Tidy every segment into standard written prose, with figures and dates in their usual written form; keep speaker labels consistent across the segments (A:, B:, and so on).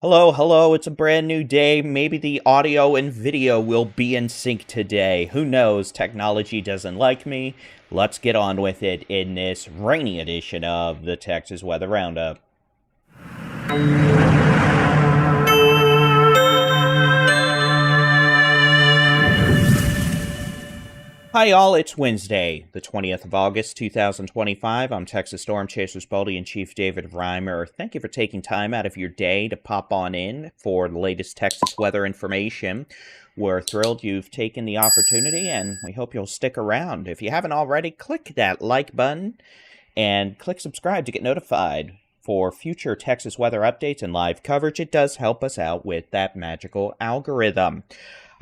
A: Hello, hello, it's a brand new day. Maybe the audio and video will be in sync today. Who knows? Technology doesn't like me. Let's get on with it in this rainy edition of the Texas Weather Roundup. Hi, y'all. It's Wednesday, the 20th of August, 2025. I'm Texas Storm Chasers Baldy and Chief David Reimer. Thank you for taking time out of your day to pop on in for the latest Texas weather information. We're thrilled you've taken the opportunity, and we hope you'll stick around. If you haven't already, click that like button and click subscribe to get notified for future Texas weather updates and live coverage. It does help us out with that magical algorithm.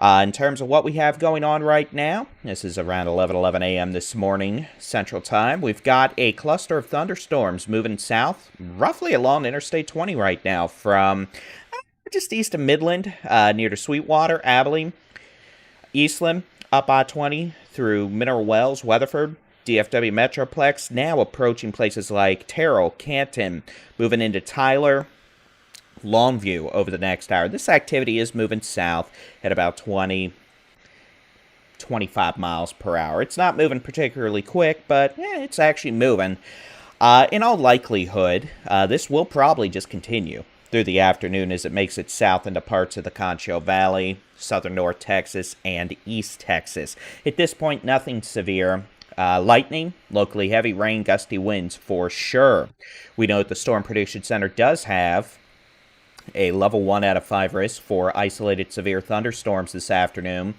A: In terms of what we have going on right now, this is around 11 a.m. this morning, Central Time. We've got a cluster of thunderstorms moving south, roughly along Interstate 20 right now, from just east of Midland, near to Sweetwater, Abilene, Eastland, up I-20 through Mineral Wells, Weatherford, DFW Metroplex, now approaching places like Terrell, Canton, moving into Tyler, Longview over the next hour. This activity is moving south at about 25 miles per hour. It's not moving particularly quick, but it's actually moving. In all likelihood, this will probably just continue through the afternoon as it makes it south into parts of the Concho Valley, southern North Texas, and East Texas. At this point, nothing severe. Lightning, locally heavy rain, gusty winds for sure. We know that the Storm Prediction Center does have a level 1 out of 5 risk for isolated severe thunderstorms this afternoon.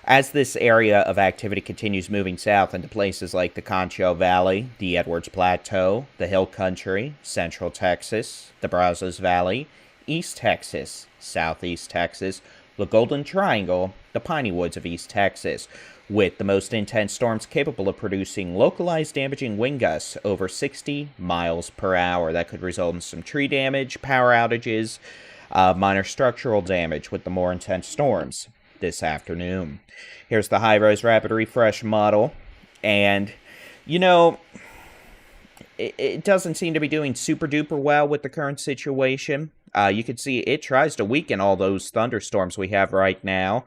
A: As this area of activity continues moving south into places like the Concho Valley, the Edwards Plateau, the Hill Country, Central Texas, the Brazos Valley, East Texas, Southeast Texas, the Golden Triangle, the Piney Woods of East Texas, with the most intense storms capable of producing localized damaging wind gusts over 60 miles per hour. That could result in some tree damage, power outages, minor structural damage with the more intense storms this afternoon. Here's the high-res rapid refresh model, and it doesn't seem to be doing super-duper well with the current situation. You can see it tries to weaken all those thunderstorms we have right now.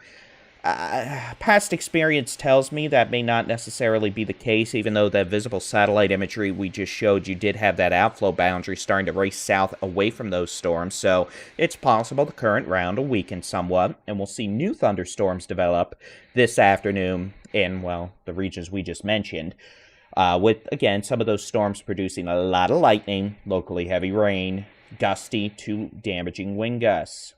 A: Past experience tells me that may not necessarily be the case, even though that visible satellite imagery we just showed you did have that outflow boundary starting to race south away from those storms, so it's possible the current round will weaken somewhat, and we'll see new thunderstorms develop this afternoon in, well, the regions we just mentioned, with, again, some of those storms producing a lot of lightning, locally heavy rain, gusty to damaging wind gusts.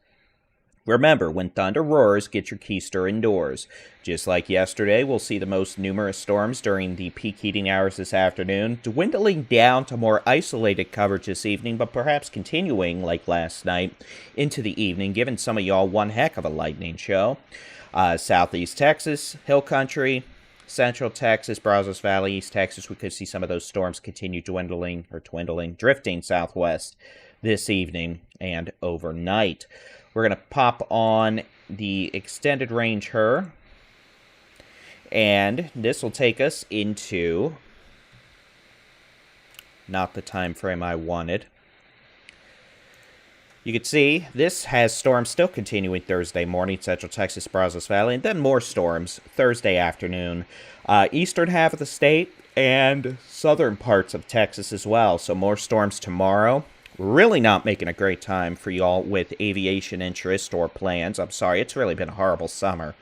A: Remember, when thunder roars, get your keister indoors. Just like yesterday, we'll see the most numerous storms during the peak heating hours this afternoon, dwindling down to more isolated coverage this evening, but perhaps continuing, like last night, into the evening, giving some of y'all one heck of a lightning show. Southeast Texas, Hill Country, Central Texas, Brazos Valley, East Texas, we could see some of those storms continue drifting southwest this evening and overnight. We're going to pop on the extended range HRRR, and this will take us into not the time frame I wanted. You can see this has storms still continuing Thursday morning, Central Texas, Brazos Valley, and then more storms Thursday afternoon, eastern half of the state and southern parts of Texas as well. So more storms tomorrow. Really not making a great time for y'all with aviation interest or plans. I'm sorry, it's really been a horrible summer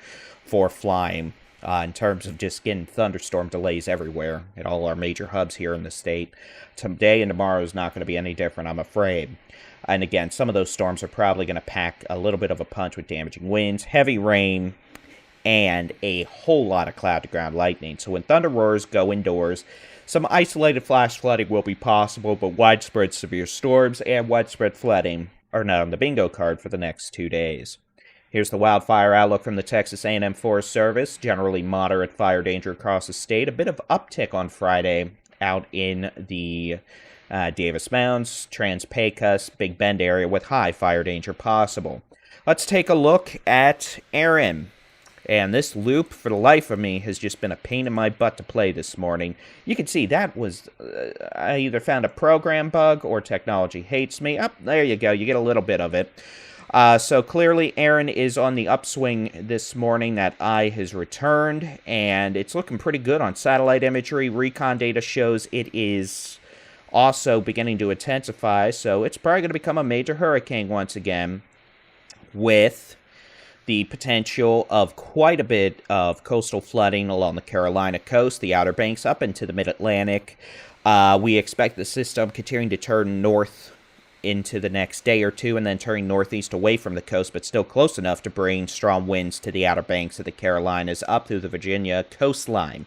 A: for flying in terms of just getting thunderstorm delays everywhere at all our major hubs here in the state. Today and tomorrow is not going to be any different, I'm afraid. And again, some of those storms are probably going to pack a little bit of a punch with damaging winds, heavy rain, and a whole lot of cloud-to-ground lightning. So when thunder roars, go indoors. Some isolated flash flooding will be possible, but widespread severe storms and widespread flooding are not on the bingo card for the next 2 days. Here's the wildfire outlook from the Texas A&M Forest Service. Generally moderate fire danger across the state. A bit of uptick on Friday out in the Davis Mounds, Trans-Pecos, Big Bend area with high fire danger possible. Let's take a look at Aaron. And this loop, for the life of me, has just been a pain in my butt to play this morning. You can see that was... I either found a program bug or technology hates me. Oh, there you go. You get a little bit of it. So clearly, Aaron is on the upswing this morning. That eye has returned, and it's looking pretty good on satellite imagery. Recon data shows it is also beginning to intensify, so it's probably going to become a major hurricane once again, with the potential of quite a bit of coastal flooding along the Carolina coast, the Outer Banks, up into the Mid-Atlantic. We expect the system continuing to turn north into the next day or two, and then turning northeast away from the coast, but still close enough to bring strong winds to the Outer Banks of the Carolinas up through the Virginia coastline.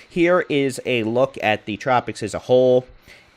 A: Here is a look at the tropics as a whole.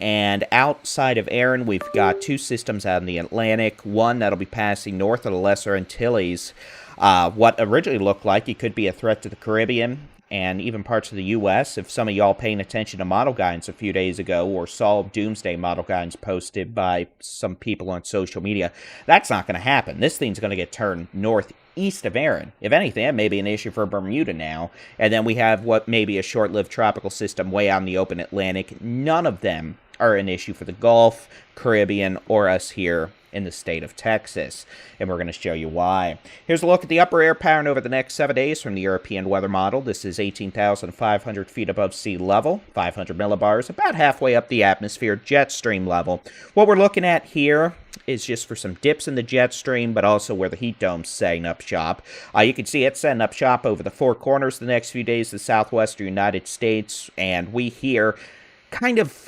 A: And outside of Aaron, we've got two systems out in the Atlantic. One that'll be passing north of the Lesser Antilles. What originally looked like it could be a threat to the Caribbean and even parts of the U.S. If some of y'all paying attention to model guidance a few days ago or saw doomsday model guidance posted by some people on social media, that's not going to happen. This thing's going to get turned northeast of Aaron. If anything, that may be an issue for Bermuda now. And then we have what may be a short-lived tropical system way out in the open Atlantic. None of them are an issue for the Gulf, Caribbean, or us here in the state of Texas, and we're going to show you why. Here's a look at the upper air pattern over the next 7 days from the European weather model. This is 18,500 feet above sea level, 500 millibars, about halfway up the atmosphere, jet stream level. What we're looking at here is just for some dips in the jet stream, but also where the heat dome's setting up shop. You can see it setting up shop over the four corners the next few days, the southwestern United States, and we here kind of...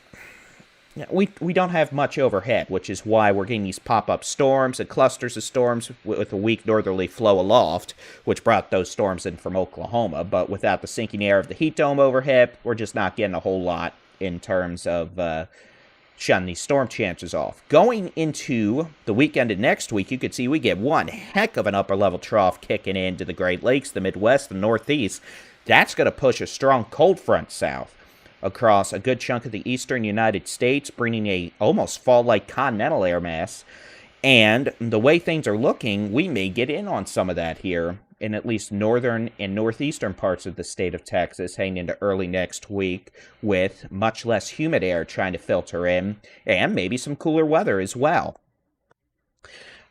A: We don't have much overhead, which is why we're getting these pop-up storms and clusters of storms with a weak northerly flow aloft, which brought those storms in from Oklahoma. But without the sinking air of the heat dome overhead, we're just not getting a whole lot in terms of shutting these storm chances off. Going into the weekend of next week, you could see we get one heck of an upper-level trough kicking into the Great Lakes, the Midwest, the Northeast. That's going to push a strong cold front south across a good chunk of the eastern United States, bringing a almost fall-like continental air mass. And the way things are looking, we may get in on some of that here in at least northern and northeastern parts of the state of Texas heading into early next week, with much less humid air trying to filter in, and maybe some cooler weather as well.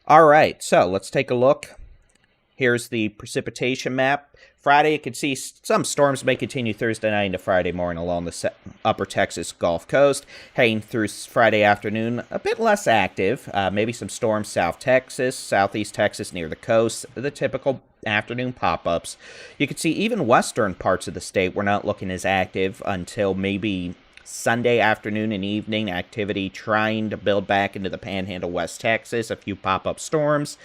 A: All right, so let's take a look. Here's the precipitation map. Friday, you can see some storms may continue Thursday night into Friday morning along the upper Texas Gulf Coast. Heading through Friday afternoon, a bit less active. Maybe some storms South Texas, Southeast Texas near the coast, the typical afternoon pop-ups. You can see even western parts of the state were not looking as active until maybe Sunday afternoon and evening. Activity trying to build back into the Panhandle, West Texas. A few pop-up storms.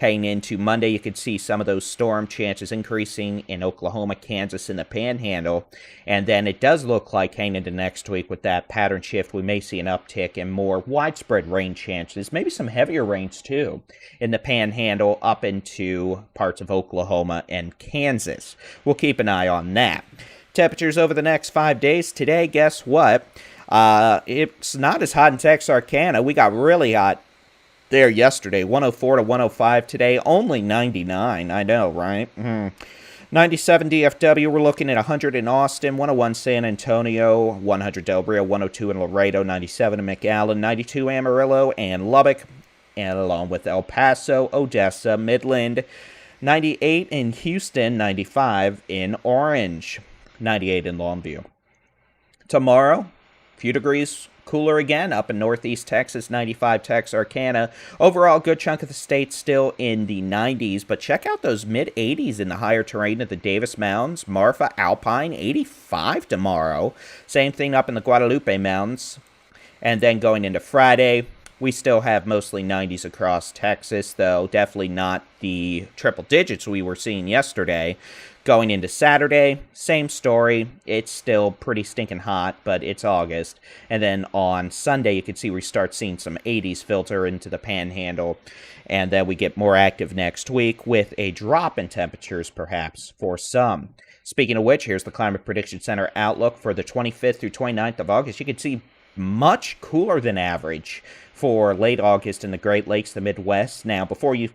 A: Heading into Monday, you could see some of those storm chances increasing in Oklahoma, Kansas, and the Panhandle. And then it does look like heading into next week with that pattern shift, we may see an uptick in more widespread rain chances. Maybe some heavier rains, too, in the Panhandle up into parts of Oklahoma and Kansas. We'll keep an eye on that. Temperatures over the next 5 days. Today, guess what? It's not as hot in Texarkana. We got really hot there yesterday. 104 to 105 today. Only 99. I know, right? 97 DFW. We're looking at 100 in Austin, 101 San Antonio, 100 Del Rio, 102 in Laredo, 97 in McAllen, 92 Amarillo and Lubbock, and along with El Paso, Odessa, Midland, 98 in Houston, 95 in Orange, 98 in Longview. Tomorrow, a few degrees cooler again up in northeast Texas, 95 Texarkana. Overall, good chunk of the state still in the 90s, but check out those mid-80s in the higher terrain of the Davis Mountains. Marfa, Alpine, 85 tomorrow. Same thing up in the Guadalupe Mountains. And then going into Friday, we still have mostly 90s across Texas, though definitely not the triple digits we were seeing yesterday. Going into Saturday, same story. It's still pretty stinking hot, but it's August. And then on Sunday, you can see we start seeing some 80s filter into the Panhandle. And then we get more active next week with a drop in temperatures, perhaps, for some. Speaking of which, here's the Climate Prediction Center outlook for the 25th through 29th of August. You can see much cooler than average for late August in the Great Lakes, the Midwest. Now, before you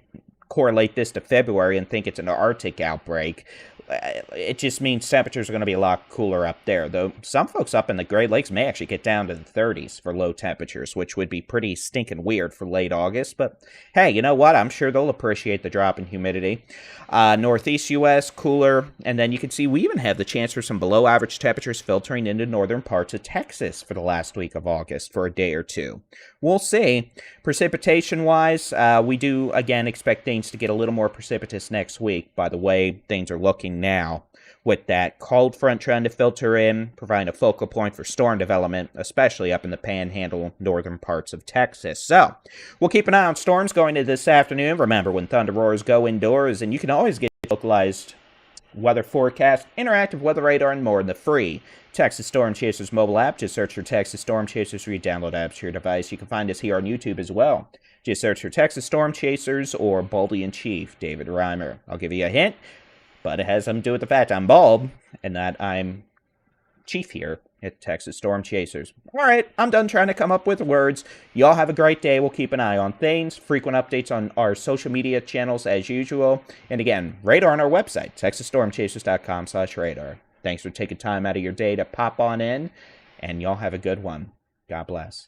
A: correlate this to February and think it's an Arctic outbreak. It just means temperatures are going to be a lot cooler up there, though some folks up in the Great Lakes may actually get down to the 30s for low temperatures, which would be pretty stinking weird for late August. But hey, you know what? I'm sure they'll appreciate the drop in humidity. Northeast U.S., cooler, and then you can see we even have the chance for some below average temperatures filtering into northern parts of Texas for the last week of August for a day or two. We'll see. Precipitation-wise, we do, again, expect things to get a little more precipitous next week, by the way things are looking now, with that cold front trying to filter in, providing a focal point for storm development, especially up in the Panhandle, northern parts of Texas. So, we'll keep an eye on storms going into this afternoon. Remember, when thunder roars, go indoors, and you can always get localized weather forecast, interactive weather radar, and more in the free Texas Storm Chasers mobile app. Just search for Texas Storm Chasers for your download apps to your device. You can find us here on YouTube as well. Just search for Texas Storm Chasers or Baldy in Chief, David Reimer. I'll give you a hint, but it has something to do with the fact I'm bald and that I'm chief here at Texas Storm Chasers. All right, I'm done trying to come up with words. Y'all have a great day. We'll keep an eye on things. Frequent updates on our social media channels as usual. And again, radar on our website, texasstormchasers.com/radar. Thanks for taking time out of your day to pop on in, and y'all have a good one. God bless.